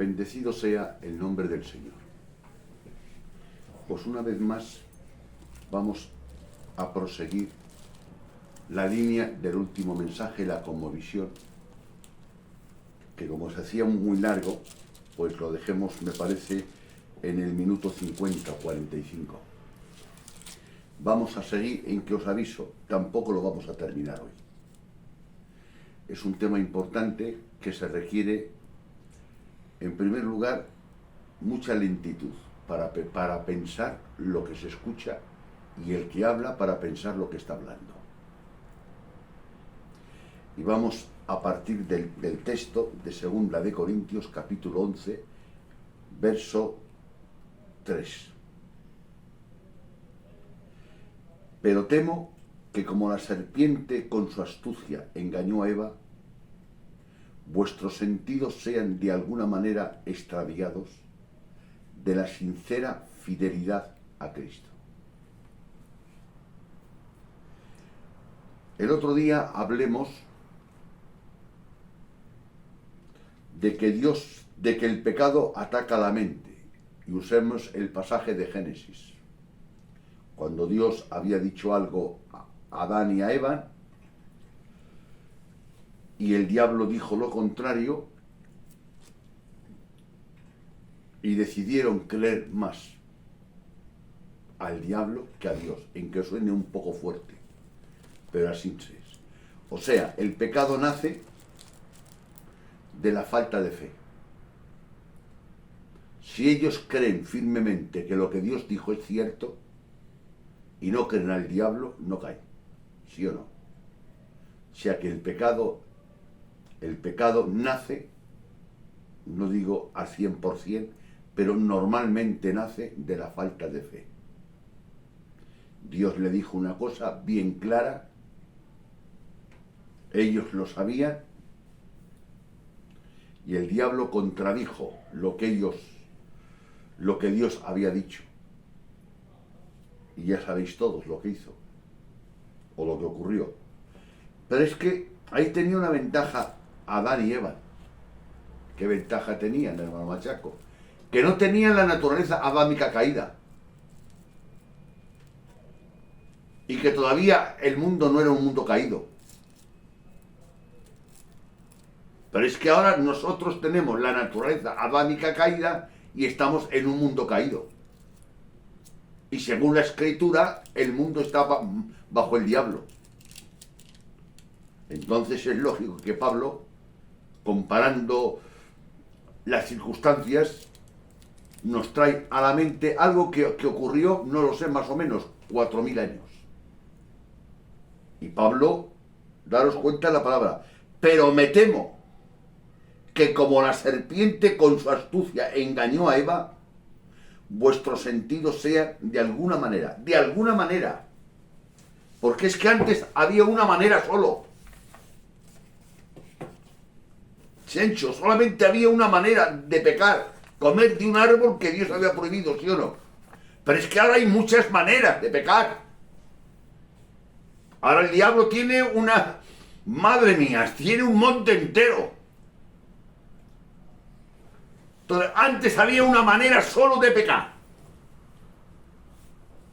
Bendecido sea el nombre del Señor. Pues una vez más vamos a proseguir la línea del último mensaje, la conmovisión, que como se hacía muy largo, pues lo dejemos, me parece, en el minuto 50 o 45. Vamos a seguir, en que os aviso, tampoco lo vamos a terminar hoy. Es un tema importante que se requiere, en primer lugar, mucha lentitud para pensar lo que se escucha y el que habla para pensar lo que está hablando. Y vamos a partir del texto de 2 de Corintios, capítulo 11, verso 3. Pero temo que como la serpiente con su astucia engañó a Eva, vuestros sentidos sean de alguna manera extraviados de la sincera fidelidad a Cristo. El otro día hablemos de que el pecado ataca la mente, y usemos el pasaje de Génesis. Cuando Dios había dicho algo a Adán y a Eva, y el diablo dijo lo contrario, y decidieron creer más al diablo que a Dios, en que suene un poco fuerte, pero así es. O sea, el pecado nace de la falta de fe. Si ellos creen firmemente que lo que Dios dijo es cierto y no creen al diablo, no caen, ¿sí o no? O sea que el pecado nace, no digo al 100%, pero normalmente nace de la falta de fe. Dios le dijo una cosa bien clara, ellos lo sabían, y el diablo contradijo lo que Dios había dicho. Y ya sabéis todos lo que hizo, o lo que ocurrió. Pero es que ahí tenía una ventaja Adán y Eva. ¿Qué ventaja tenían, hermano Machaco? Que no tenían la naturaleza adámica caída. Y que todavía el mundo no era un mundo caído. Pero es que ahora nosotros tenemos la naturaleza adámica caída y estamos en un mundo caído. Y según la Escritura, el mundo está bajo el diablo. Entonces es lógico que Pablo, comparando las circunstancias, nos trae a la mente algo que ocurrió, no lo sé, más o menos 4000 años. Y Pablo, daros cuenta de la palabra, pero me temo que como la serpiente con su astucia engañó a Eva, vuestros sentidos sean de alguna manera, porque es que antes había una manera solo. Chencho, solamente había una manera de pecar, comer de un árbol que Dios había prohibido, ¿sí o no? Pero es que ahora hay muchas maneras de pecar. Ahora el diablo tiene madre mía, tiene un monte entero. Entonces, antes había una manera solo de pecar.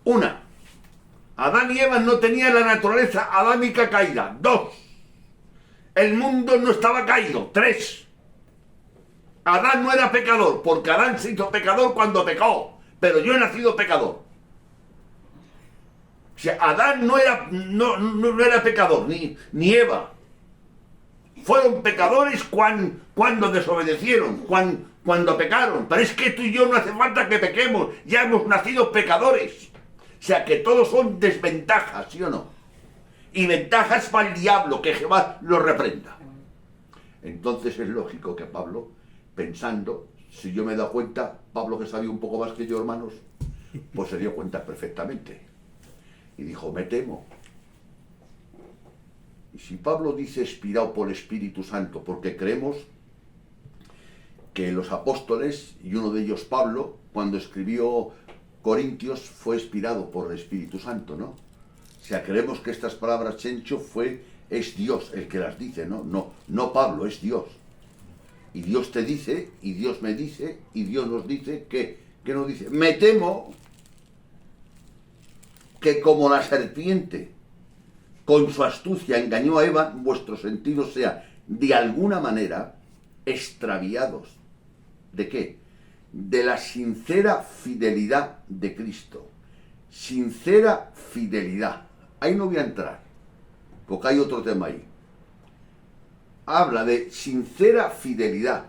Una, Adán y Eva no tenían la naturaleza adámica caída. 2, el mundo no estaba caído. 3, Adán no era pecador, porque Adán se hizo pecador cuando pecó, pero yo he nacido pecador. O sea, Adán no era pecador, ni Eva. Fueron pecadores cuando desobedecieron, cuando pecaron. Pero es que tú y yo no hace falta que pequemos, ya hemos nacido pecadores. O sea que todos son desventajas, ¿sí o no? Y ventajas para el diablo, que Jehová lo reprenda. Entonces es lógico que Pablo, pensando, si yo me he dado cuenta, Pablo que sabía un poco más que yo, hermanos, pues se dio cuenta perfectamente. Y dijo, me temo. Y si Pablo dice inspirado por el Espíritu Santo, porque creemos que los apóstoles, y uno de ellos Pablo, cuando escribió Corintios, fue inspirado por el Espíritu Santo, ¿no? O sea, creemos que estas palabras, Chencho, es Dios el que las dice, ¿no? No Pablo, es Dios. Y Dios te dice, y Dios me dice, y Dios nos dice que nos dice, me temo que como la serpiente con su astucia engañó a Eva, vuestros sentidos sean de alguna manera extraviados. ¿De qué? De la sincera fidelidad de Cristo. Sincera fidelidad. Ahí no voy a entrar, porque hay otro tema ahí. Habla de sincera fidelidad.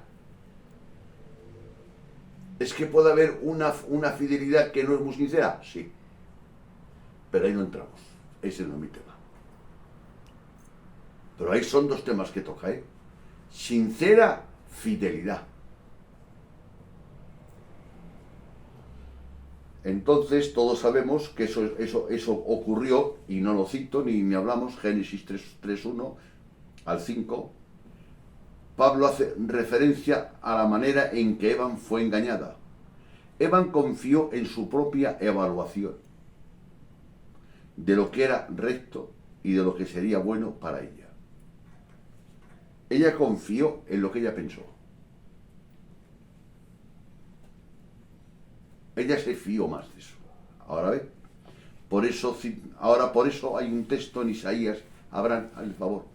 ¿Es que puede haber una fidelidad que no es muy sincera? Sí. Pero ahí no entramos. Ese no es mi tema. Pero ahí son dos temas que toca, ¿eh? Sincera fidelidad. Entonces todos sabemos que eso ocurrió, y no lo cito ni hablamos, Génesis 3:1 al 5. Pablo hace referencia a la manera en que Eva fue engañada. Eva confió en su propia evaluación de lo que era recto y de lo que sería bueno para ella. Ella confió en lo que ella pensó. Ella se fió más de eso. Ahora ve, por eso hay un texto en Isaías, Abraham, al favor.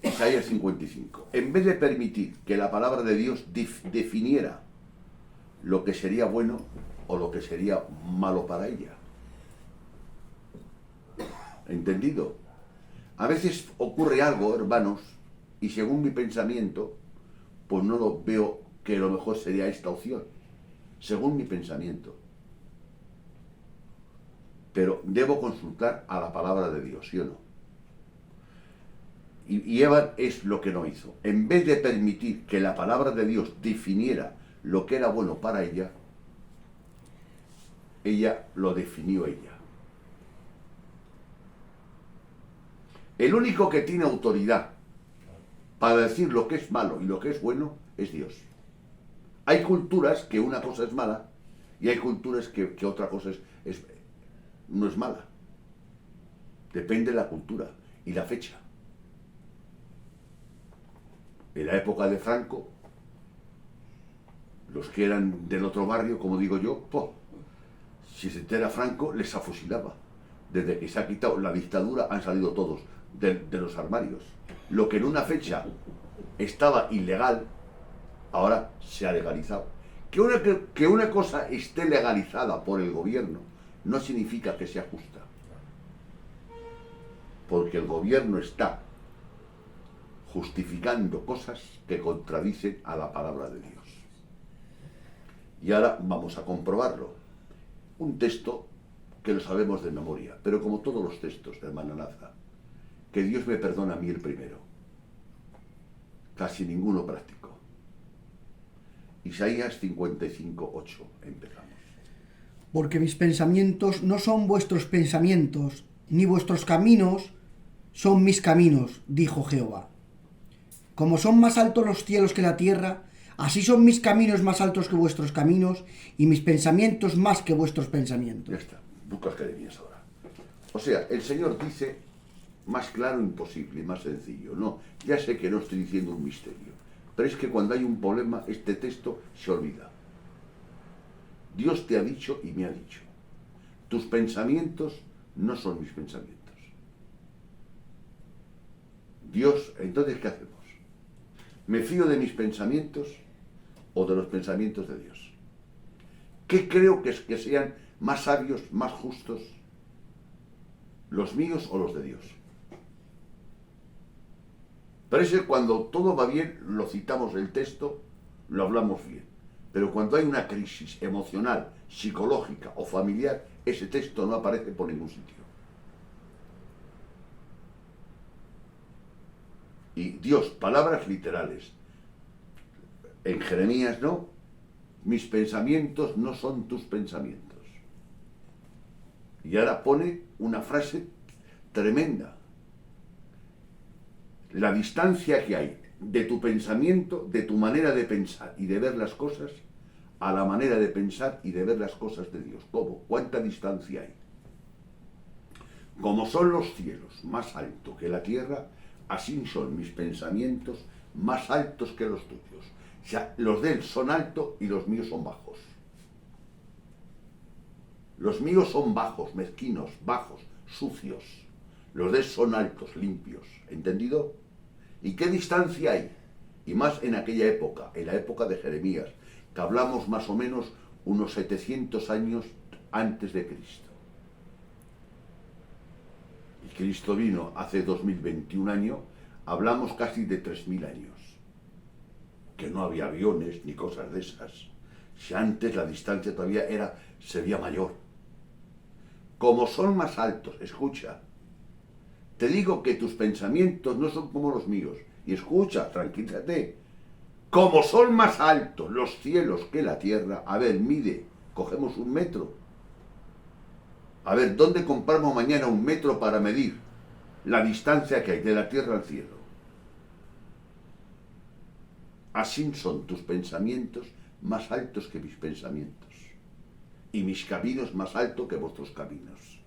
Isaías 55. En vez de permitir que la palabra de Dios definiera lo que sería bueno o lo que sería malo para ella. ¿Entendido? A veces ocurre algo, hermanos, y según mi pensamiento, pues no lo veo que lo mejor sería esta opción. Según mi pensamiento. Pero debo consultar a la palabra de Dios, ¿sí o no? Y Eva es lo que no hizo. En vez de permitir que la palabra de Dios definiera lo que era bueno para ella, ella lo definió ella. El único que tiene autoridad para decir lo que es malo y lo que es bueno es Dios. Hay culturas que una cosa es mala y hay culturas que otra cosa no es mala. Depende de la cultura y la fecha. En la época de Franco, los que eran del otro barrio, como digo yo, si se entera Franco, les afusilaba. Desde que se ha quitado la dictadura han salido todos de los armarios. Lo que en una fecha estaba ilegal, ahora se ha legalizado. Que una cosa esté legalizada por el gobierno no significa que sea justa. Porque el gobierno está justificando cosas que contradicen a la palabra de Dios. Y ahora vamos a comprobarlo. Un texto que lo sabemos de memoria, pero como todos los textos, hermana Naza, que Dios me perdona a mí el primero. Casi ninguno práctico. Isaías 55:8. Empezamos. Porque mis pensamientos no son vuestros pensamientos, ni vuestros caminos son mis caminos, dijo Jehová. Como son más altos los cielos que la tierra, así son mis caminos más altos que vuestros caminos, y mis pensamientos más que vuestros pensamientos. Ya está, buscas academias ahora. O sea, el Señor dice, más claro imposible, más sencillo. No, ya sé que no estoy diciendo un misterio, pero es que cuando hay un problema, este texto se olvida. Dios te ha dicho y me ha dicho. Tus pensamientos no son mis pensamientos. Dios, entonces, ¿qué hacemos? ¿Me fío de mis pensamientos o de los pensamientos de Dios? ¿Qué creo que sean más sabios, más justos? ¿Los míos o los de Dios? Parece que cuando todo va bien, lo citamos el texto, lo hablamos bien. Pero cuando hay una crisis emocional, psicológica o familiar, ese texto no aparece por ningún sitio. Y Dios, palabras literales. En Jeremías no, mis pensamientos no son tus pensamientos. Y ahora pone una frase tremenda. La distancia que hay de tu pensamiento, de tu manera de pensar y de ver las cosas, a la manera de pensar y de ver las cosas de Dios. ¿Cómo? ¿Cuánta distancia hay? Como son los cielos más altos que la tierra, así son mis pensamientos más altos que los tuyos. O sea, los de él son altos y los míos son bajos. Los míos son bajos, mezquinos, bajos, sucios. Los de él son altos, limpios. ¿Entendido? ¿Y qué distancia hay? Y más en aquella época, en la época de Jeremías, que hablamos más o menos unos 700 años antes de Cristo. Y Cristo vino hace 2021 años, hablamos casi de 3000 años. Que no había aviones ni cosas de esas. Si antes la distancia todavía sería mayor. Como son más altos, escucha, te digo que tus pensamientos no son como los míos. Y escucha, tranquilízate. Como son más altos los cielos que la tierra, a ver, mide, cogemos un metro. A ver, ¿dónde compramos mañana un metro para medir la distancia que hay de la tierra al cielo? Así son tus pensamientos más altos que mis pensamientos. Y mis caminos más altos que vuestros caminos.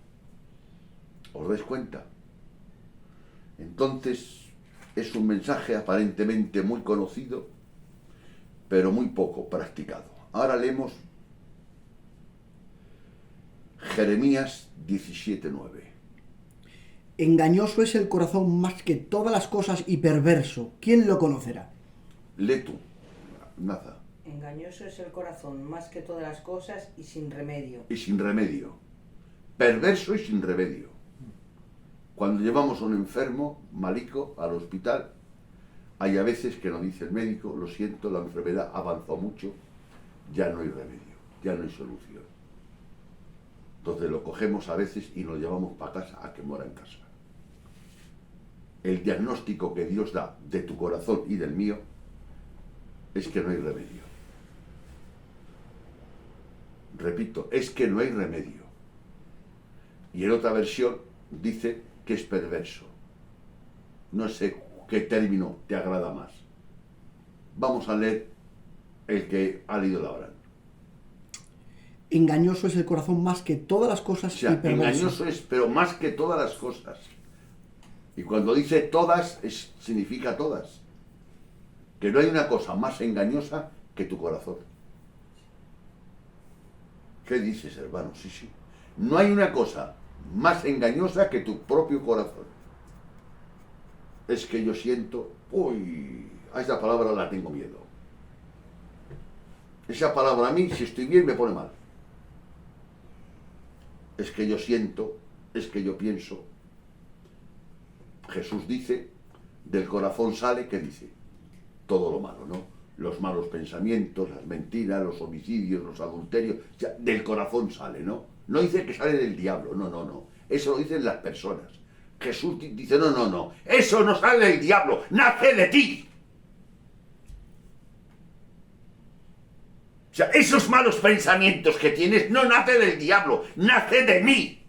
¿Os dais cuenta? Entonces, es un mensaje aparentemente muy conocido, pero muy poco practicado. Ahora leemos Jeremías 17:9. Engañoso es el corazón más que todas las cosas y perverso. ¿Quién lo conocerá? Lee tú, Naza. Engañoso es el corazón más que todas las cosas y sin remedio. Y sin remedio. Perverso y sin remedio. Cuando llevamos a un enfermo, malico, al hospital, hay a veces que nos dice el médico, lo siento, la enfermedad avanzó mucho, ya no hay remedio, ya no hay solución. Entonces lo cogemos a veces y nos llevamos para casa a que muera en casa. El diagnóstico que Dios da de tu corazón y del mío es que no hay remedio. Repito, es que no hay remedio. Y en otra versión dice que es perverso. No sé qué término te agrada más. Vamos a leer el que ha leído la hora. Engañoso es el corazón más que todas las cosas O sea, y perverso. engañoso es, pero más que todas las cosas. Y cuando dice todas, significa todas. Que no hay una cosa más engañosa que tu corazón. ¿Qué dices, hermano? Sí, sí. No hay una cosa más engañosa que tu propio corazón. Es que yo siento, uy, a esa palabra la tengo miedo. Esa palabra a mí, si estoy bien, me pone mal. Es que yo siento, es que yo pienso. Jesús dice, del corazón sale, ¿qué dice? Todo lo malo, ¿no? Los malos pensamientos, las mentiras, los homicidios, los adulterios, o sea, del corazón sale, ¿no? No dice que sale del diablo, no, no, no. Eso lo dicen las personas. Jesús dice, no, no, no, eso no sale del diablo, nace de ti. O sea, esos malos pensamientos que tienes no nace del diablo, nace de mí.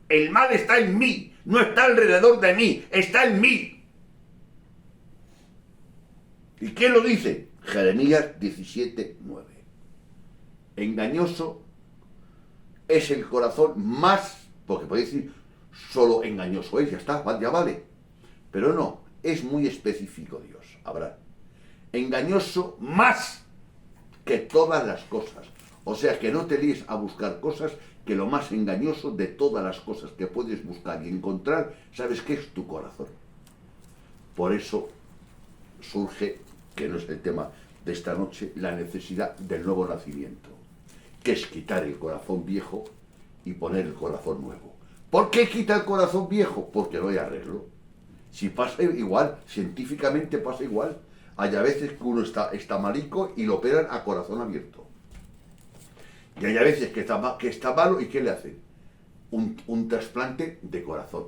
El mal está en mí, no está alrededor de mí, está en mí. ¿Y quién lo dice? Jeremías 17:9. Engañoso es el corazón más, porque podéis decir, solo engañoso es, ya está, ya vale. Pero no, es muy específico Dios, Abraham. Engañoso más que todas las cosas. O sea, que no te líes a buscar cosas, que lo más engañoso de todas las cosas que puedes buscar y encontrar, ¿sabes qué es? Tu corazón. Por eso surge, que no es el tema de esta noche, la necesidad del nuevo nacimiento, que es quitar el corazón viejo y poner el corazón nuevo. ¿Por qué quita el corazón viejo? Porque no hay arreglo. Si pasa igual, científicamente pasa igual. Hay a veces que uno está malico y lo operan a corazón abierto. Y hay a veces que está malo y ¿qué le hacen? Un trasplante de corazón.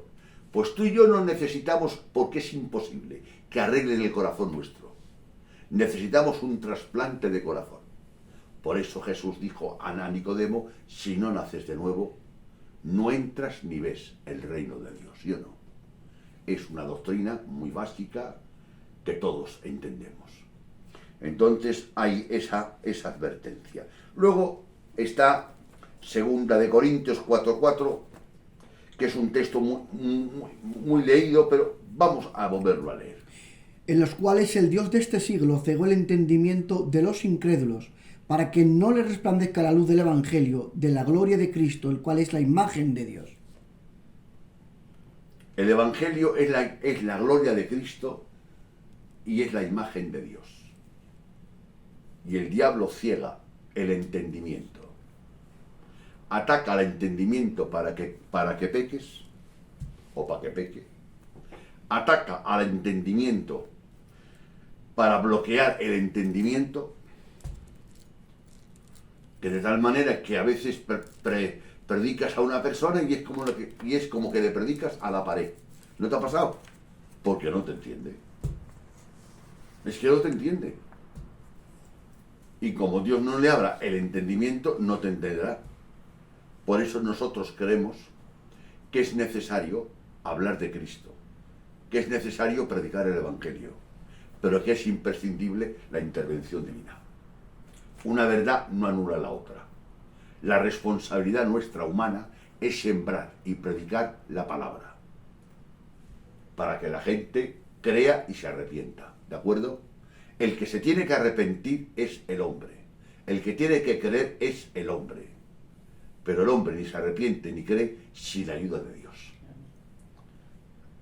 Pues tú y yo no necesitamos, porque es imposible, que arreglen el corazón nuestro. Necesitamos un trasplante de corazón. Por eso Jesús dijo a Nicodemo, si no naces de nuevo, no entras ni ves el reino de Dios, ¿sí o no? Es una doctrina muy básica que todos entendemos. Entonces hay esa advertencia. Luego está 2 Corintios 4:4, que es un texto muy leído, pero vamos a volverlo a leer. en los cuales el Dios de este siglo cegó el entendimiento de los incrédulos, para que no les resplandezca la luz del Evangelio, de la gloria de Cristo, el cual es la imagen de Dios. El Evangelio es la gloria de Cristo y es la imagen de Dios. Y el diablo ciega el entendimiento. Ataca al entendimiento para que peques o para que peque. Ataca al entendimiento para bloquear el entendimiento, que de tal manera que a veces predicas a una persona y es como que le predicas a la pared. ¿No te ha pasado? Porque no te entiende. Es que no te entiende. Y como Dios no le abra el entendimiento, no te entenderá. Por eso nosotros creemos que es necesario hablar de Cristo, que es necesario predicar el Evangelio, pero que es imprescindible la intervención divina. Una verdad no anula la otra. La responsabilidad nuestra humana es sembrar y predicar la palabra, para que la gente crea y se arrepienta, ¿de acuerdo? El que se tiene que arrepentir es el hombre, el que tiene que creer es el hombre, pero el hombre ni se arrepiente ni cree sin la ayuda de Dios.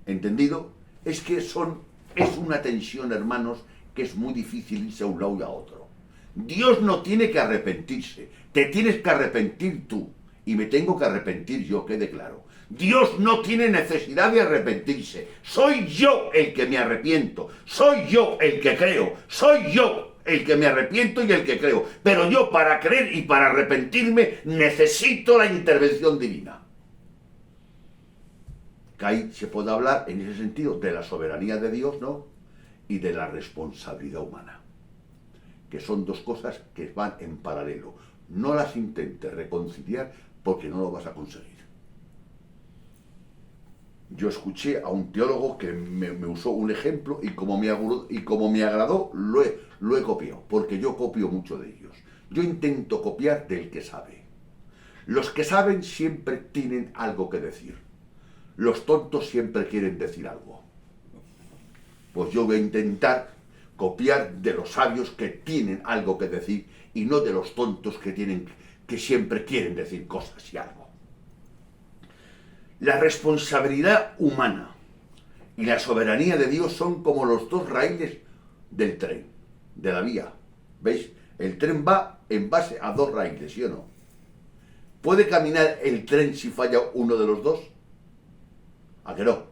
¿Entendido? Es que es una tensión, hermanos, que es muy difícil irse a un lado y a otro. Dios no tiene que arrepentirse, te tienes que arrepentir tú, y me tengo que arrepentir yo, quede claro. Dios no tiene necesidad de arrepentirse, soy yo el que me arrepiento, soy yo el que creo, soy yo el que me arrepiento y el que creo, pero yo para creer y para arrepentirme necesito la intervención divina. Que ahí se puede hablar en ese sentido de la soberanía de Dios, ¿no? Y de la responsabilidad humana, que son dos cosas que van en paralelo. No las intentes reconciliar porque no lo vas a conseguir. Yo escuché a un teólogo que me usó un ejemplo y como me agradó, lo he copiado, porque yo copio mucho de ellos. Yo intento copiar del que sabe. Los que saben siempre tienen algo que decir. Los tontos siempre quieren decir algo. Pues yo voy a intentar copiar de los sabios que tienen algo que decir y no de los tontos que siempre quieren decir cosas y algo. La responsabilidad humana y la soberanía de Dios son como los dos raíles del tren, de la vía. ¿Veis? El tren va en base a dos raíles, ¿sí o no? ¿Puede caminar el tren si falla uno de los dos? ¿A que no?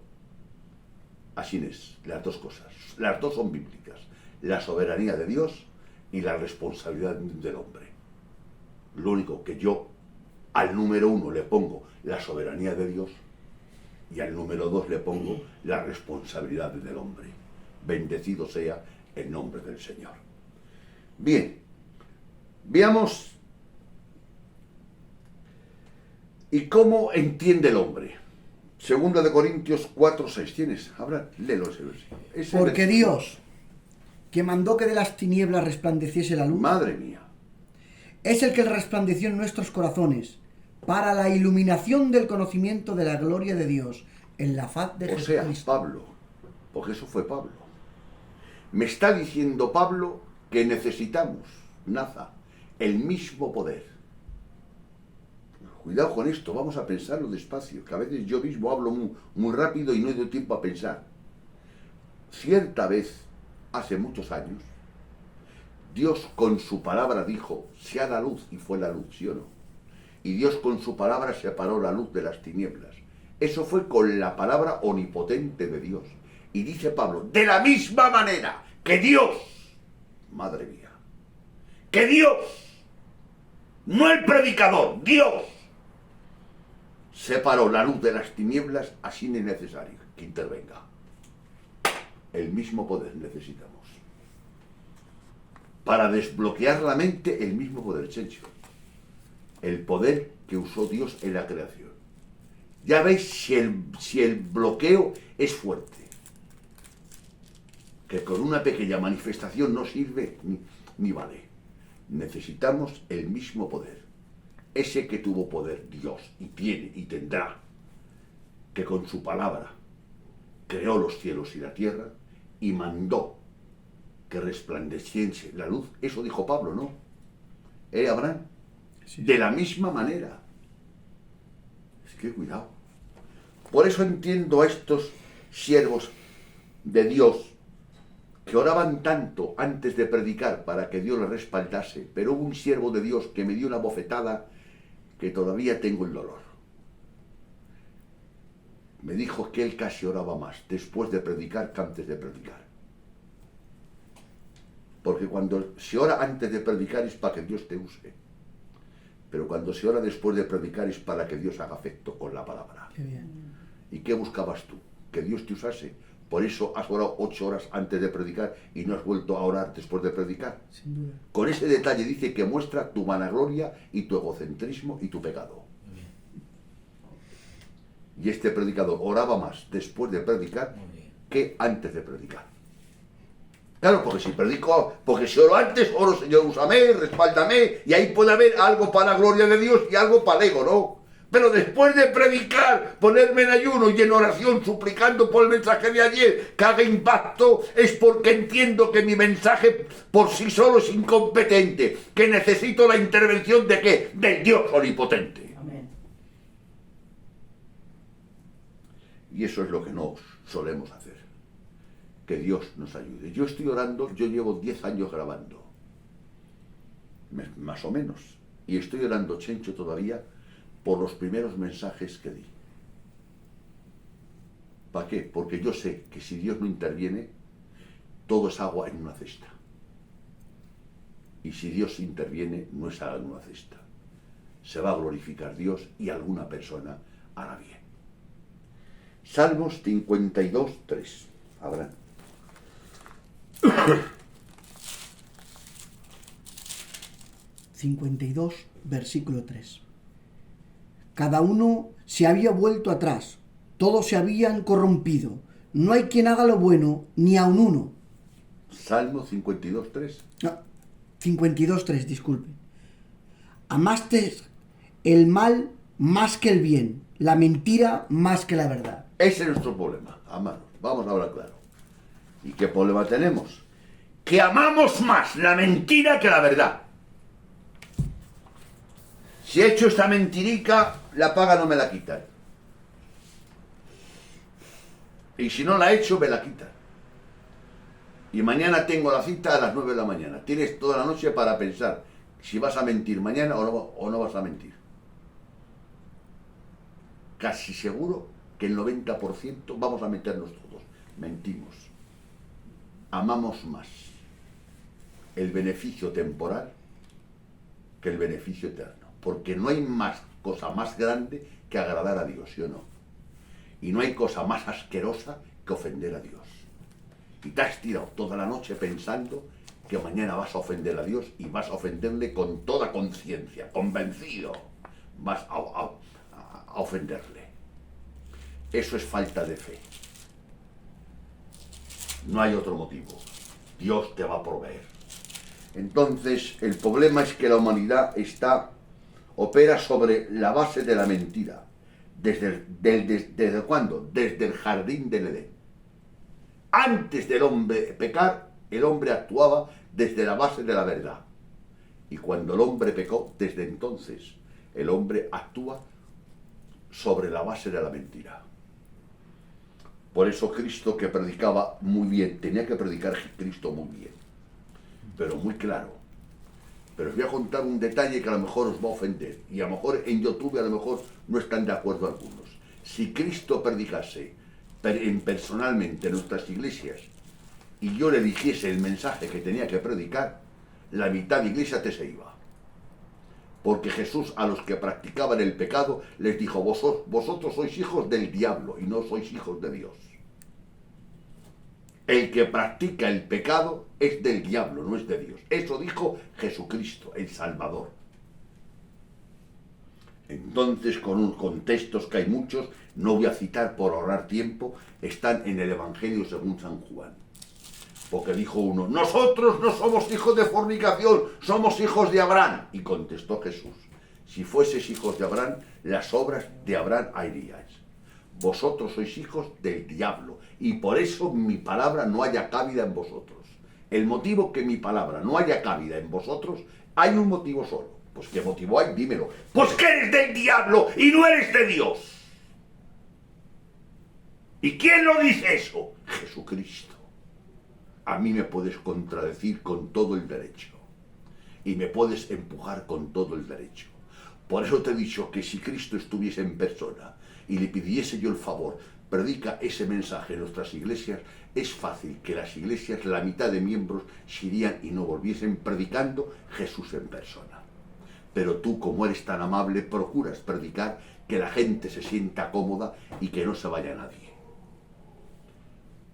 Así es, las dos cosas. Las dos son bíblicas. La soberanía de Dios y la responsabilidad del hombre. Lo único que yo al número 1 le pongo la soberanía de Dios y al número 2 le pongo la responsabilidad del hombre. Bendecido sea el nombre del Señor. Bien, veamos y cómo entiende el hombre. Segunda de Corintios 4:6. ¿Tienes? Habrá, léelo ese versículo. Porque Dios, que mandó que de las tinieblas resplandeciese la luz, madre mía, es el que resplandeció en nuestros corazones para la iluminación del conocimiento de la gloria de Dios en la faz de o sea, Jesucristo. Pablo, porque eso fue Pablo. Me está diciendo Pablo que necesitamos, Naza, el mismo poder. Cuidado con esto, vamos a pensarlo despacio, que a veces yo mismo hablo muy rápido y no he dado tiempo a pensar. Cierta vez, hace muchos años, Dios con su palabra dijo, sea la luz, y fue la luz, ¿sí o no? Y Dios con su palabra separó la luz de las tinieblas. Eso fue con la palabra omnipotente de Dios. Y dice Pablo, de la misma manera que Dios, madre mía, que Dios, no el predicador, Dios, separó la luz de las tinieblas, así es necesario que intervenga. El mismo poder necesitamos. Para desbloquear la mente, el mismo poder, Chencho. El poder que usó Dios en la creación. Ya veis si el bloqueo es fuerte. Que con una pequeña manifestación no sirve ni vale. Necesitamos el mismo poder. Ese que tuvo poder Dios y tiene y tendrá, que con su palabra creó los cielos y la tierra, y mandó que resplandeciese la luz. Eso dijo Pablo, ¿no? Abraham. Sí. De la misma manera. Es que cuidado. Por eso entiendo a estos siervos de Dios que oraban tanto antes de predicar para que Dios les respaldase, pero hubo un siervo de Dios que me dio una bofetada que todavía tengo el dolor. Me dijo que él casi oraba más después de predicar que antes de predicar. Porque cuando se ora antes de predicar es para que Dios te use. Pero cuando se ora después de predicar es para que Dios haga efecto con la palabra. Qué bien. ¿Y qué buscabas tú? Que Dios te usase. Por eso has orado 8 horas antes de predicar y no has vuelto a orar después de predicar. Sin duda. Con ese detalle dice que muestra tu vanagloria y tu egocentrismo y tu pecado. Y este predicador oraba más después de predicar que antes de predicar. Claro, porque si predico, porque si oro antes, oro Señor, úsame, respáldame, y ahí puede haber algo para la gloria de Dios y algo para el ego, ¿no? Pero después de predicar, ponerme en ayuno y en oración, suplicando por el mensaje de ayer, que haga impacto, es porque entiendo que mi mensaje por sí solo es incompetente, que necesito la intervención ¿de qué? Del Dios omnipotente. Amén. Y eso es lo que no solemos hacer. Que Dios nos ayude. Yo estoy orando, yo llevo 10 años grabando. Más o menos. Y estoy orando, Chencho, todavía por los primeros mensajes que di. ¿Para qué? Porque yo sé que si Dios no interviene, todo es agua en una cesta. Y si Dios interviene, no es agua en una cesta. Se va a glorificar Dios y alguna persona hará bien. Salmos 52, 3. Abraham. 52, versículo 3. Cada uno se había vuelto atrás, todos se habían corrompido. No hay quien haga lo bueno, ni aun uno. Salmo 52, 3. No, 52, 3, disculpe. Amaste el mal más que el bien, la mentira más que la verdad. Ese es nuestro problema, amados. Vamos a hablar claro. ¿Y qué problema tenemos? Que amamos más la mentira que la verdad. Si he hecho esta mentirica, la paga no me la quitan. Y si no la he hecho, me la quitan. Y mañana tengo la cita a las 9 de la mañana. Tienes toda la noche para pensar si vas a mentir mañana o no vas a mentir. Casi seguro que el 90% vamos a meternos todos. Mentimos. Amamos más el beneficio temporal que el beneficio eterno. Porque no hay más cosa más grande que agradar a Dios, ¿sí o no? Y no hay cosa más asquerosa que ofender a Dios. Y te has tirado toda la noche pensando que mañana vas a ofender a Dios y vas a ofenderle con toda conciencia, convencido. Vas a ofenderle. Eso es falta de fe. No hay otro motivo. Dios te va a proveer. Entonces, el problema es que la humanidad opera sobre la base de la mentira. ¿Desde cuándo? Desde el jardín del Edén. Antes del hombre pecar, el hombre actuaba desde la base de la verdad. Y cuando el hombre pecó, desde entonces, el hombre actúa sobre la base de la mentira. Por eso Cristo, que predicaba muy bien, tenía que predicar Cristo muy bien, pero muy claro. Pero os voy a contar un detalle que a lo mejor os va a ofender, y a lo mejor en YouTube a lo mejor no están de acuerdo algunos. Si Cristo predicase personalmente en nuestras iglesias y yo le dijese el mensaje que tenía que predicar, la mitad de iglesia se iba. Porque Jesús a los que practicaban el pecado les dijo: vosotros sois hijos del diablo y no sois hijos de Dios. El que practica el pecado es del diablo, no es de Dios. Eso dijo Jesucristo, el Salvador. Entonces, con textos que hay muchos, no voy a citar por ahorrar tiempo, están en el Evangelio según San Juan. Porque dijo uno: nosotros no somos hijos de fornicación, somos hijos de Abraham. Y contestó Jesús: si fueses hijos de Abraham, las obras de Abraham haríais. Vosotros sois hijos del diablo y por eso mi palabra no haya cabida en vosotros. El motivo que mi palabra no haya cabida en vosotros, hay un motivo solo. Pues ¿qué motivo hay? Dímelo. Pues que eres del diablo y no eres de Dios. ¿Y quién lo dice eso? Jesucristo. A mí me puedes contradecir con todo el derecho. Y me puedes empujar con todo el derecho. Por eso te he dicho que si Cristo estuviese en persona y le pidiese yo el favor, predica ese mensaje en nuestras iglesias, es fácil que las iglesias, la mitad de miembros, se irían y no volviesen predicando Jesús en persona. Pero tú, como eres tan amable, procuras predicar que la gente se sienta cómoda y que no se vaya nadie.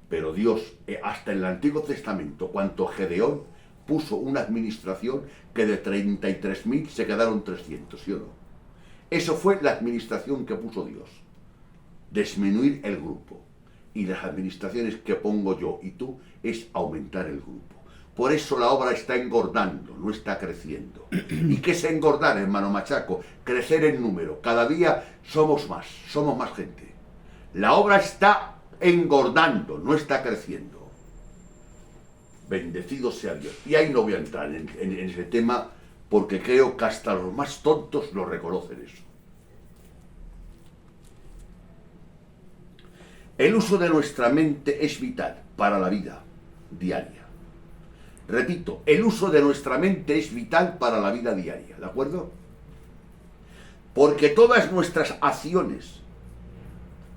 Pero Dios, hasta en el Antiguo Testamento, cuando Gedeón puso una administración que de 33.000 se quedaron 300, ¿sí o no? Eso fue la administración que puso Dios. Disminuir el grupo. Y las administraciones que pongo yo y tú es aumentar el grupo. Por eso la obra está engordando, no está creciendo. ¿Y qué es engordar, hermano Machaco? Crecer en número. Cada día somos más gente. La obra está engordando, no está creciendo. Bendecido sea Dios. Y ahí no voy a entrar en ese tema porque creo que hasta los más tontos lo reconocen eso. El uso de nuestra mente es vital para la vida diaria. Repito, el uso de nuestra mente es vital para la vida diaria, ¿de acuerdo? Porque todas nuestras acciones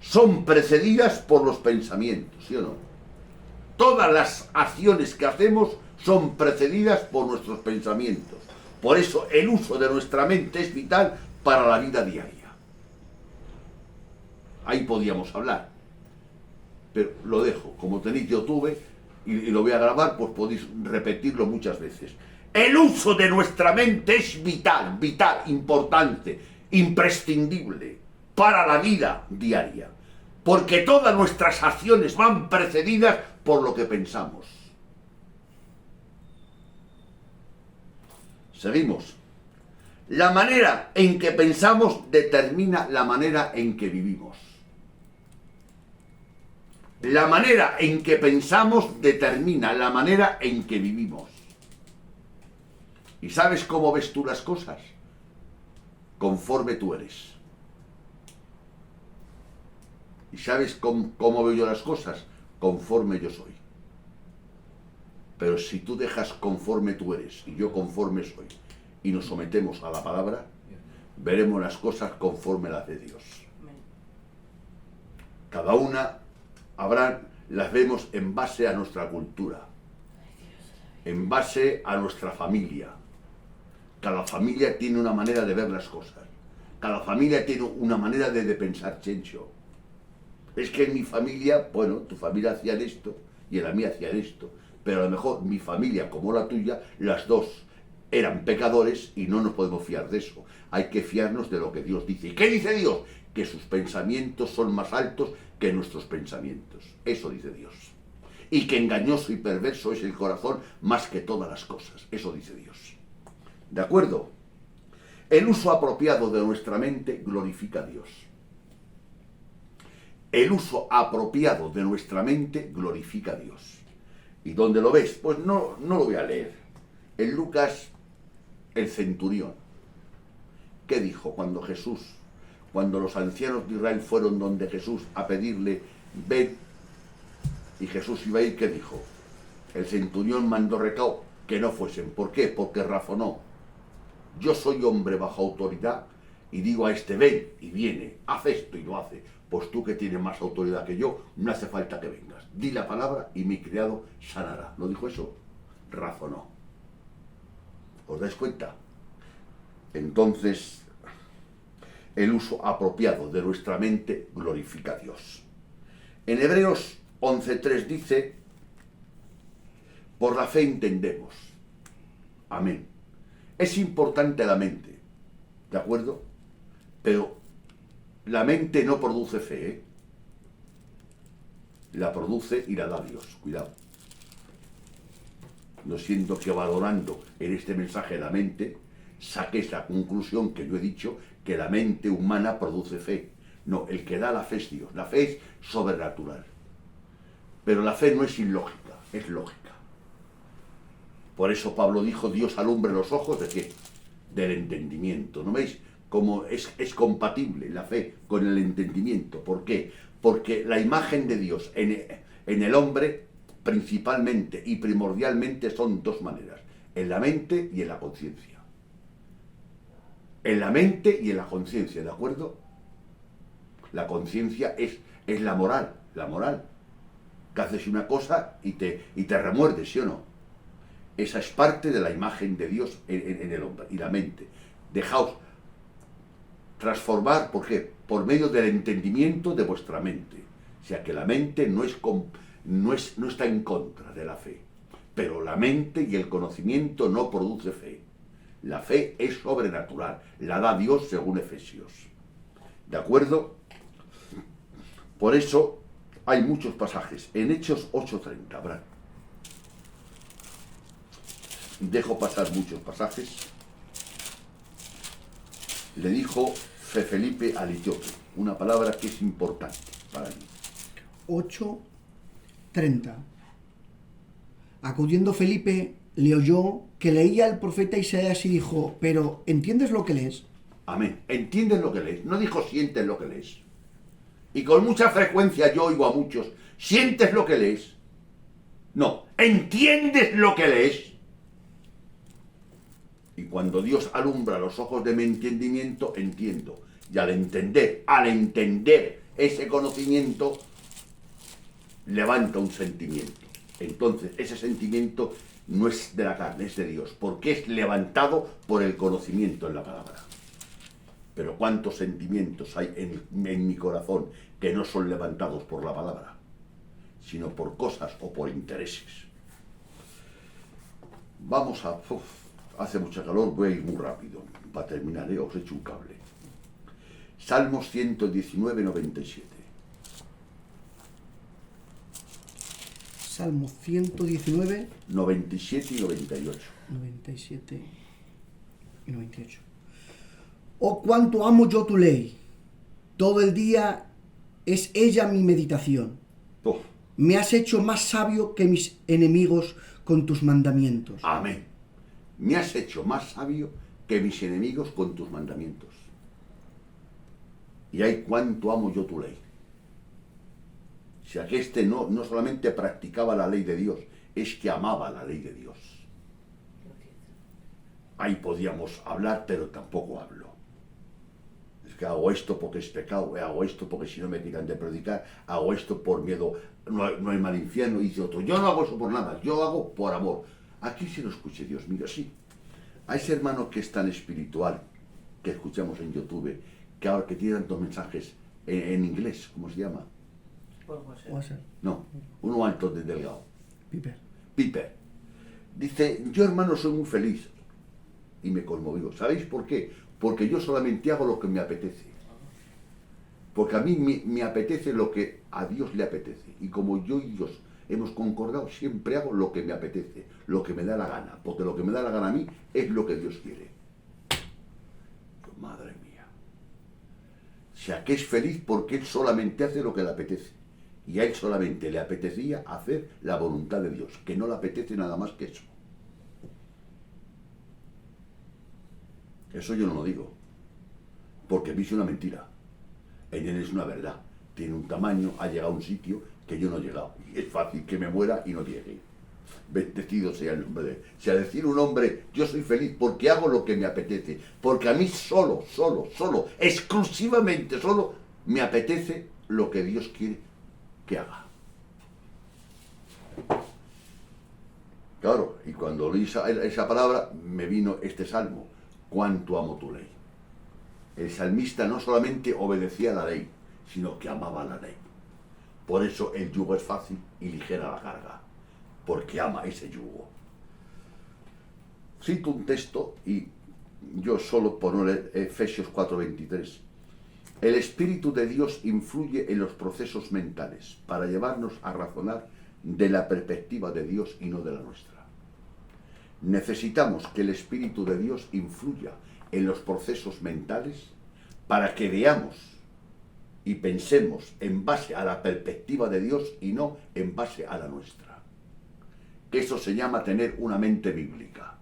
son precedidas por los pensamientos, ¿sí o no? Todas las acciones que hacemos son precedidas por nuestros pensamientos. Por eso el uso de nuestra mente es vital para la vida diaria. Ahí podíamos hablar. Pero lo dejo. Como tenéis YouTube y lo voy a grabar, pues podéis repetirlo muchas veces. El uso de nuestra mente es vital, importante, imprescindible para la vida diaria. Porque todas nuestras acciones van precedidas por lo que pensamos. Seguimos. La manera en que pensamos determina la manera en que vivimos. La manera en que pensamos determina la manera en que vivimos. ¿Y sabes cómo ves tú las cosas? Conforme tú eres. ¿Y sabes cómo veo yo las cosas? Conforme yo soy. Pero si tú dejas conforme tú eres y yo conforme soy y nos sometemos a la palabra, veremos las cosas conforme las de Dios. Cada una las vemos en base a nuestra cultura, en base a nuestra familia. Cada familia tiene una manera de ver las cosas. Cada familia tiene una manera de pensar, Chencho. Es que en mi familia, bueno, tu familia hacían esto y en la mía hacían esto. Pero a lo mejor mi familia, como la tuya, las dos eran pecadores y no nos podemos fiar de eso. Hay que fiarnos de lo que Dios dice. ¿Y qué dice Dios? Que sus pensamientos son más altos que nuestros pensamientos. Eso dice Dios. Y que engañoso y perverso es el corazón más que todas las cosas. Eso dice Dios. ¿De acuerdo? El uso apropiado de nuestra mente glorifica a Dios. El uso apropiado de nuestra mente glorifica a Dios. ¿Y dónde lo ves? Pues no lo voy a leer. En Lucas, el centurión. ¿Qué dijo cuando los ancianos de Israel fueron donde Jesús a pedirle, ven, y Jesús iba a ir? ¿Qué dijo? El centurión mandó recado que no fuesen. ¿Por qué? Porque razonó. Yo soy hombre bajo autoridad y digo a este, ven, y viene, haz esto y lo hace. Pues tú que tienes más autoridad que yo, no hace falta que vengas. Di la palabra y mi criado sanará. ¿No dijo eso? Razonó. ¿Os dais cuenta? Entonces, el uso apropiado de nuestra mente glorifica a Dios. En Hebreos 11:3 dice, por la fe entendemos. Amén. Es importante la mente, ¿de acuerdo? Pero la mente no produce fe, ¿eh? La produce y la da Dios, cuidado. No siento que valorando en este mensaje la mente, saques la conclusión que yo he dicho, que la mente humana produce fe. No, el que da la fe es Dios. La fe es sobrenatural. Pero la fe no es ilógica, es lógica. Por eso Pablo dijo, Dios alumbre los ojos ¿de qué? Del entendimiento. ¿No veis cómo es compatible la fe con el entendimiento? ¿Por qué? Porque la imagen de Dios en el hombre principalmente y primordialmente son dos maneras, en la mente y en la conciencia. En la mente y en la conciencia, ¿de acuerdo? La conciencia es la moral, que haces una cosa y te remuerdes, ¿sí o no? Esa es parte de la imagen de Dios en el hombre. Y la mente. Dejaos transformar, ¿por qué? Por medio del entendimiento de vuestra mente. O sea que la mente no está en contra de la fe. Pero la mente y el conocimiento no produce fe. La fe es sobrenatural. La da Dios según Efesios. ¿De acuerdo? Por eso hay muchos pasajes. En Hechos 8:30, habrá. Dejo pasar muchos pasajes. Le dijo Felipe al etíope, una palabra que es importante para mí. 8:30. Acudiendo Felipe, le oyó que leía el profeta Isaías y dijo, pero ¿entiendes lo que lees? Amén. ¿Entiendes lo que lees? No dijo sientes lo que lees. Y con mucha frecuencia yo oigo a muchos, ¿sientes lo que lees? No, ¿entiendes lo que lees? Y cuando Dios alumbra los ojos de mi entendimiento, entiendo. Y al entender ese conocimiento, levanta un sentimiento. Entonces, ese sentimiento no es de la carne, es de Dios, porque es levantado por el conocimiento en la palabra. Pero ¿cuántos sentimientos hay en mi corazón que no son levantados por la palabra, sino por cosas o por intereses? Vamos a... hace mucha calor, voy a ir muy rápido. Para terminar, os echo un cable. Salmos 119, 97. Salmo 119, 97 y 98. 97 y 98. Oh, cuánto amo yo tu ley. Todo el día es ella mi meditación. Oh. Me has hecho más sabio que mis enemigos con tus mandamientos. Amén. Me has hecho más sabio que mis enemigos con tus mandamientos. Y hay cuánto amo yo tu ley. O sea que no solamente practicaba la ley de Dios, es que amaba la ley de Dios. Ahí podíamos hablar, pero tampoco hablo. Es que hago esto porque es pecado, hago esto porque si no me tiran de predicar, hago esto por miedo, no hay mal infierno, dice otro. Yo no hago eso por nada, yo hago por amor. Aquí sí lo escuche Dios, mira, sí. A ese hermano que es tan espiritual, que escuchamos en YouTube, que ahora que tiene tantos mensajes en inglés, ¿cómo se llama? No, uno alto de delgado. Piper. Dice, yo hermano soy muy feliz. Y me conmovió. ¿Sabéis por qué? Porque yo solamente hago lo que me apetece. Porque a mí me apetece lo que a Dios le apetece. Y como yo y Dios hemos concordado, siempre hago lo que me apetece, lo que me da la gana. Porque lo que me da la gana a mí es lo que Dios quiere. Madre mía. O sea, que es feliz porque él solamente hace lo que le apetece. Y a él solamente le apetecía hacer la voluntad de Dios, que no le apetece nada más que eso. Eso yo no lo digo, porque me hizo una mentira. En él es una verdad. Tiene un tamaño, ha llegado a un sitio que yo no he llegado. Y es fácil que me muera y no llegue. Bendecido sea el nombre de él. O sea, decir un hombre, yo soy feliz porque hago lo que me apetece. Porque a mí solo, exclusivamente solo, me apetece lo que Dios quiere que haga. Claro, y cuando leí esa palabra, me vino este salmo. Cuánto amo tu ley. El salmista no solamente obedecía la ley, sino que amaba la ley. Por eso el yugo es fácil y ligera la carga, porque ama ese yugo. Cito un texto y yo solo por no leer Efesios 4:23. El Espíritu de Dios influye en los procesos mentales para llevarnos a razonar de la perspectiva de Dios y no de la nuestra. Necesitamos que el Espíritu de Dios influya en los procesos mentales para que veamos y pensemos en base a la perspectiva de Dios y no en base a la nuestra. Que eso se llama tener una mente bíblica.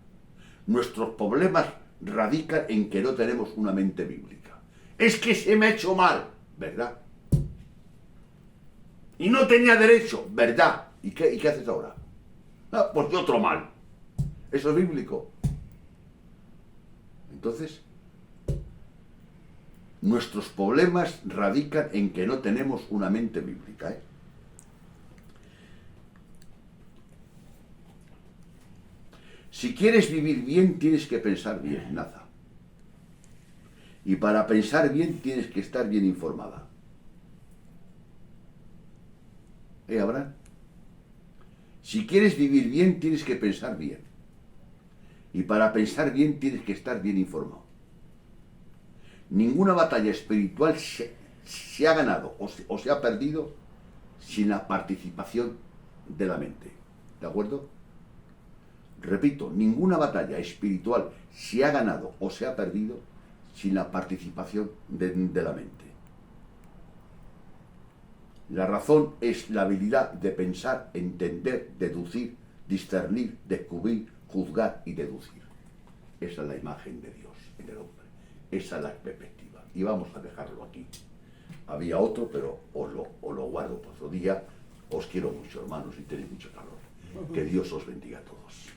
Nuestros problemas radican en que no tenemos una mente bíblica. Es que se me ha hecho mal, ¿verdad? Y no tenía derecho, ¿verdad? ¿Y qué haces ahora? Ah, pues yo otro mal. Eso es bíblico. Entonces, nuestros problemas radican en que no tenemos una mente bíblica, ¿eh? Si quieres vivir bien, tienes que pensar bien, Naza. Y para pensar bien, tienes que estar bien informada. Abraham? Si quieres vivir bien, tienes que pensar bien. Y para pensar bien, tienes que estar bien informado. Ninguna batalla espiritual se ha ganado o se ha perdido sin la participación de la mente. ¿De acuerdo? Repito, ninguna batalla espiritual se ha ganado o se ha perdido sin la participación de la mente. La razón es la habilidad de pensar, entender, deducir, discernir, descubrir, juzgar y deducir. Esa es la imagen de Dios en el hombre. Esa es la perspectiva. Y vamos a dejarlo aquí. Había otro, pero os lo guardo para otro día. Os quiero mucho, hermanos, y tenéis mucho calor. Que Dios os bendiga a todos.